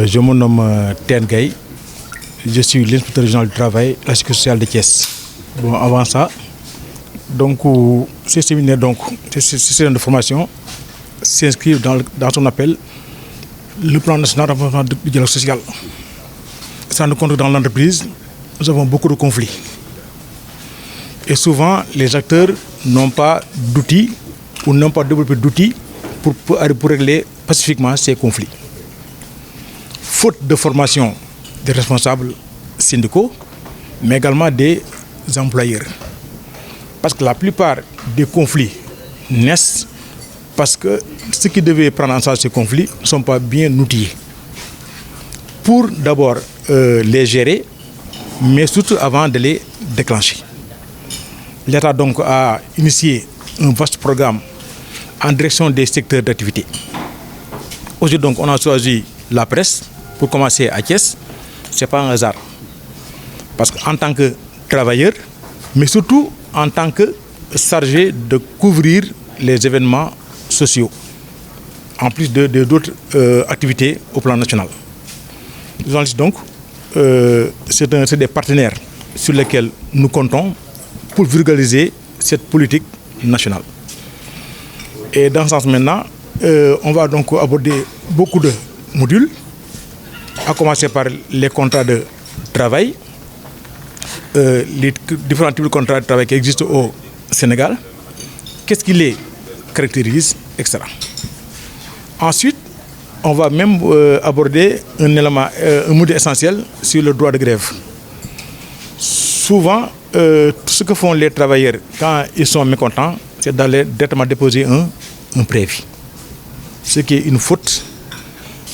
Je me nomme Ten Gaye, je suis l'inspecteur régional du travail et la sécurité sociale de Thiès. Bon, avant ça, donc, ces séminaires, ces séminaires de formation s'inscrivent dans ce qu'on appelle le plan national de renforcement du dialogue social. Ça nous compte dans l'entreprise, nous avons beaucoup de conflits. Et souvent, les acteurs n'ont pas d'outils ou n'ont pas développé d'outils pour régler pacifiquement ces conflits. Faute de formation des responsables syndicaux, mais également des employeurs. Parce que la plupart des conflits naissent parce que ceux qui devaient prendre en charge ces conflits ne sont pas bien outillés. Pour d'abord les gérer, mais surtout avant de les déclencher. L'État donc a initié un vaste programme en direction des secteurs d'activité. Aujourd'hui donc on a choisi la presse pour commencer à Thiès. Ce n'est pas un hasard. Parce qu'en tant que travailleur, mais surtout en tant que chargé de couvrir les événements sociaux, en plus d'autres activités au plan national. Les journalistes donc, c'est des partenaires sur lesquels nous comptons pour vulgariser cette politique nationale. Et dans ce sens maintenant, on va donc aborder beaucoup de modules, à commencer par les contrats de travail, les différents types de contrats de travail qui existent au Sénégal, qu'est-ce qui les caractérise, etc. Ensuite, on va même aborder un élément, un module essentiel sur le droit de grève. Souvent, tout ce que font les travailleurs quand ils sont mécontents, c'est d'aller directement déposer un préavis. Ce qui est une faute,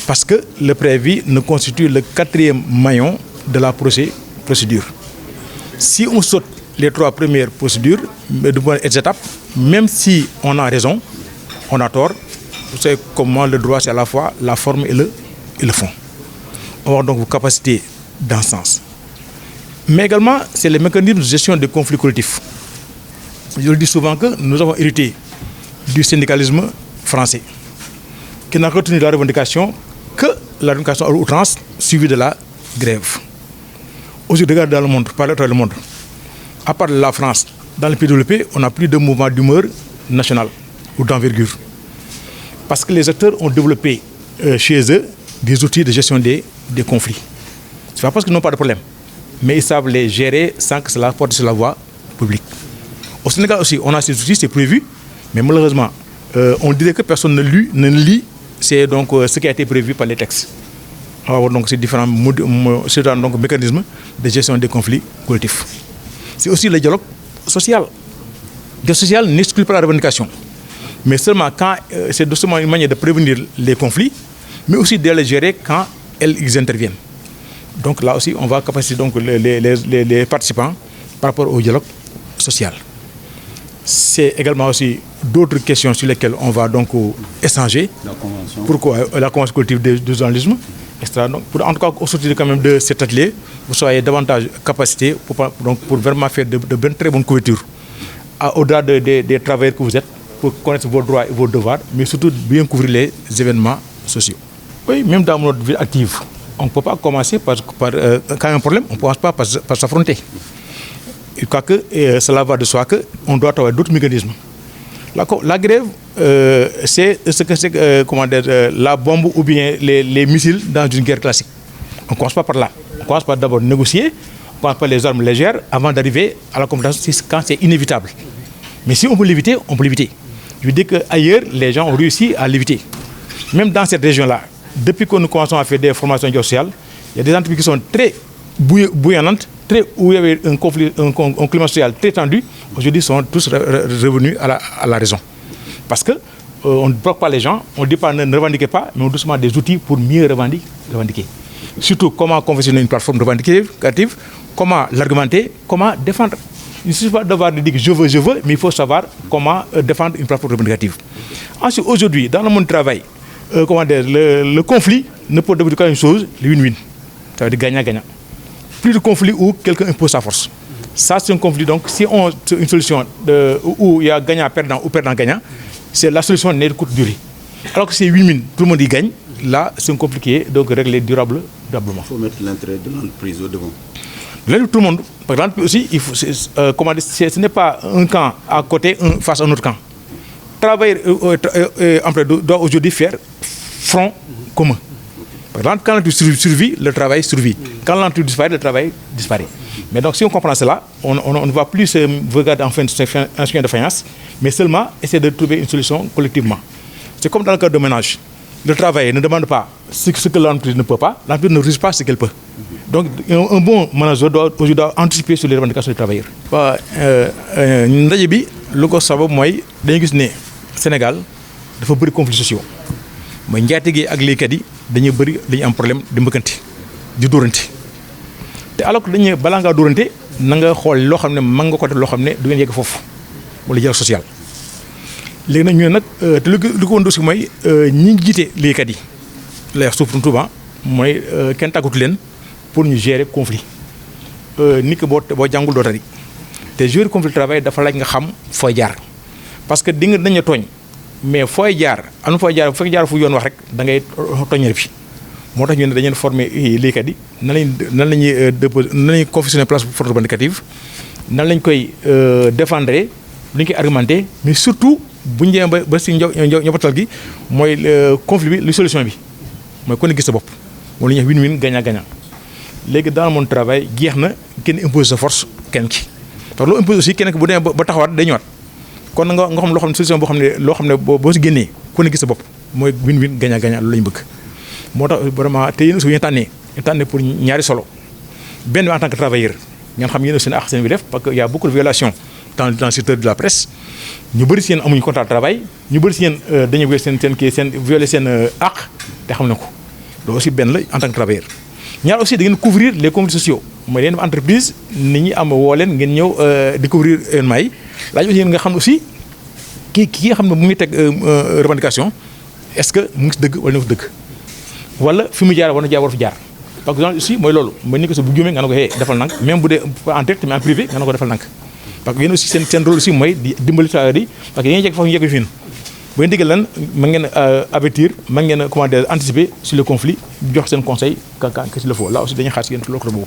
parce que le préavis ne constitue le quatrième maillon de la procédure. Si on saute les trois premières procédures, les étapes, même si on a raison, on a tort, vous savez comment le droit c'est à la fois la forme et le fond. On va avoir donc vos capacités dans ce sens. Mais également, c'est les mécanismes de gestion des conflits collectifs. Je le dis souvent que nous avons hérité du syndicalisme français, qui n'a retenu la revendication que la revendication à outrance suivie de la grève. Aujourd'hui, regardez dans le monde, par le monde, à part la France, dans les pays développés, on n'a plus de mouvement d'humeur national ou d'envergure. Parce que les acteurs ont développé chez eux des outils de gestion des conflits. Ce n'est pas parce qu'ils n'ont pas de problème, mais ils savent les gérer sans que cela porte sur la voie publique. Au Sénégal aussi, on a ces outils, c'est prévu, mais malheureusement, on dirait que personne ne lit. C'est donc ce qui a été prévu par les textes. On va avoir donc ces différents mécanismes de gestion des conflits collectifs. C'est aussi le dialogue social. Le dialogue social n'exclut pas la revendication, mais seulement quand c'est justement une manière de prévenir les conflits, mais aussi de les gérer quand ils interviennent. Donc là aussi, on va capaciter donc les participants par rapport au dialogue social. C'est également aussi d'autres questions sur lesquelles on va donc échanger. Pourquoi la convention collective de journalisme, etc. Donc, en tout cas, au sortir quand même de cet atelier, vous soyez davantage capacité pour vraiment faire de très bonnes couvertures. Au-delà des travailleurs que vous êtes, pour connaître vos droits et vos devoirs, mais surtout bien couvrir les événements sociaux. Oui, même dans notre vie active, on ne peut pas commencer par quand il y a un problème, on ne commence pas par s'affronter. Je crois que cela va de soi qu'on doit avoir d'autres mécanismes. La grève, c'est ce que c'est la bombe ou bien les missiles dans une guerre classique. On ne commence pas par là. On commence par d'abord négocier, on commence par les armes légères avant d'arriver à la confrontation quand c'est inévitable. Mais si on peut l'éviter, on peut l'éviter. Je veux dire qu'ailleurs, les gens ont réussi à l'éviter. Même dans cette région-là, depuis que nous commençons à faire des formations sociales, il y a des entreprises qui sont très bouillonnantes, où il y avait un climat social très tendu, aujourd'hui sont tous revenus à la raison. Parce qu'on ne bloque pas les gens, on ne dit pas ne revendiquez pas, mais on doucement des outils pour mieux revendiquer. Surtout comment confectionner une plateforme revendicative, comment l'argumenter, comment défendre. Il ne suffit pas d'avoir de dire que je veux, mais il faut savoir comment défendre une plateforme revendicative. Ensuite, aujourd'hui, dans le monde du travail, le conflit ne peut devenir qu'une chose, le win-win. Ça veut dire gagnant-gagnant. Plus de conflit où quelqu'un impose sa force. Ça, c'est un conflit. Donc, si on a une solution où il y a gagnant-perdant ou perdant-gagnant, c'est la solution n'est de courte durée. Alors que c'est 8 000, tout le monde y gagne. là c'est compliqué donc régler durablement. Il faut mettre l'intérêt de l'entreprise au devant. L'intérêt de tout le monde. Par exemple aussi, il faut, comment dire, ce n'est pas un camp à côté, face à un autre camp. Travailler doit aujourd'hui faire front commun. Par exemple, quand l'entreprise survit, le travail survit. Quand l'entreprise disparaît, le travail disparaît. Mais donc si on comprend cela, on ne va plus se regarder en fin de faïence, mais seulement essayer de trouver une solution collectivement. C'est comme dans le cas de ménage. Le travail ne demande pas ce que l'entreprise ne peut pas, l'entreprise ne réussit pas ce qu'elle peut. Donc un bon manager doit anticiper sur les revendications des travailleurs. Ndaje bi lu ko sabab mooy dañu gis ne Sénégal dafa bëri conflits sociaux mooy njaatige ak liggéeykat yi dañuy am problème di mbëkkante di dóorante te alors que dañu balaa ngaa dóorante na nga xool loo xam ne mën nga ko def loo xam ne du ngeen yegg foofu wala dialogue social. léegi nag ñu ne nag te lu ko woon aussi mooy ñi jiite liggéeykat yi lay wax suuf Touba mooy kenn tàggatu leen pour ñu gérer conflit nit ki boo jàngul doo tari te gérer conflit travail dafa laaj nga xam fooy jaar parce que di nga dañu tooñ mais fooy jaar am na fooy jaar bu fekk jaar fu yoon wax rek da ngay tooñal fi moo tax ñu ne dañu former liggéeykat yi nan lañuy confectionner place force revendicative nan lañ koy défendre lu ñu koy argumenter mais surtout bu ñu demee ba si njabootal gi mooy conflit bi lu solution bi mooy ku ne gis sa bopp moom la ñuy wax win-win gagnant-gagnant léegi dans le monde travail jeex na kenn impose sa force kenn ki parce que loo impose aussi kenn ki bu demee ba taxawaat day ñëwaat kon nga xam loo xam ne solution loo xam ne boo si génnee ku ne gis sa bopp mooy win-win gagnant-gagnant loolu la ñu bëgg. moo tax vraiment te yéen aussi ñu tànnee pour ñaari solo benn bi en tant que travailleur ngeen xam yéen aussi seen àq seen bi def parce que y a beaucoup de violations dans le secteur de la presse ñu bëri si yéen amuñu contrat de travail ñu bëri si yéen dañuy violer seen àq te xam na ko loolu aussi benn la en tant que travailleur. ñaar aussi da ngeen couvrir les conflits sociaux mooy leen entreprise nit ñi am woo leen ngeen ñëw découvrir événements yi laaj aussi nga xam aussi ki nga xam ne mu ngi teg revendication est-ce que mu ngi si dëgg wala ne ko dëgg wala fi mu jaar war fi jaar par exemple aussi mooy loolu mooy ni ko bu juumee nga ne ko defal nank même bu dee en direct mais en privé nga ne ko defal nank parce que yéen aussi seen rôle aussi mooy di dimbali travailleurs yi parce que yéen jekk foofu ñu yegg fi bu ngeen digal lan mën ngeen avertir mën ngeen anticiper sur le conflit jox seen conseil quand il le faut là aussi dañuy xaar si yéen ci loolu boobu.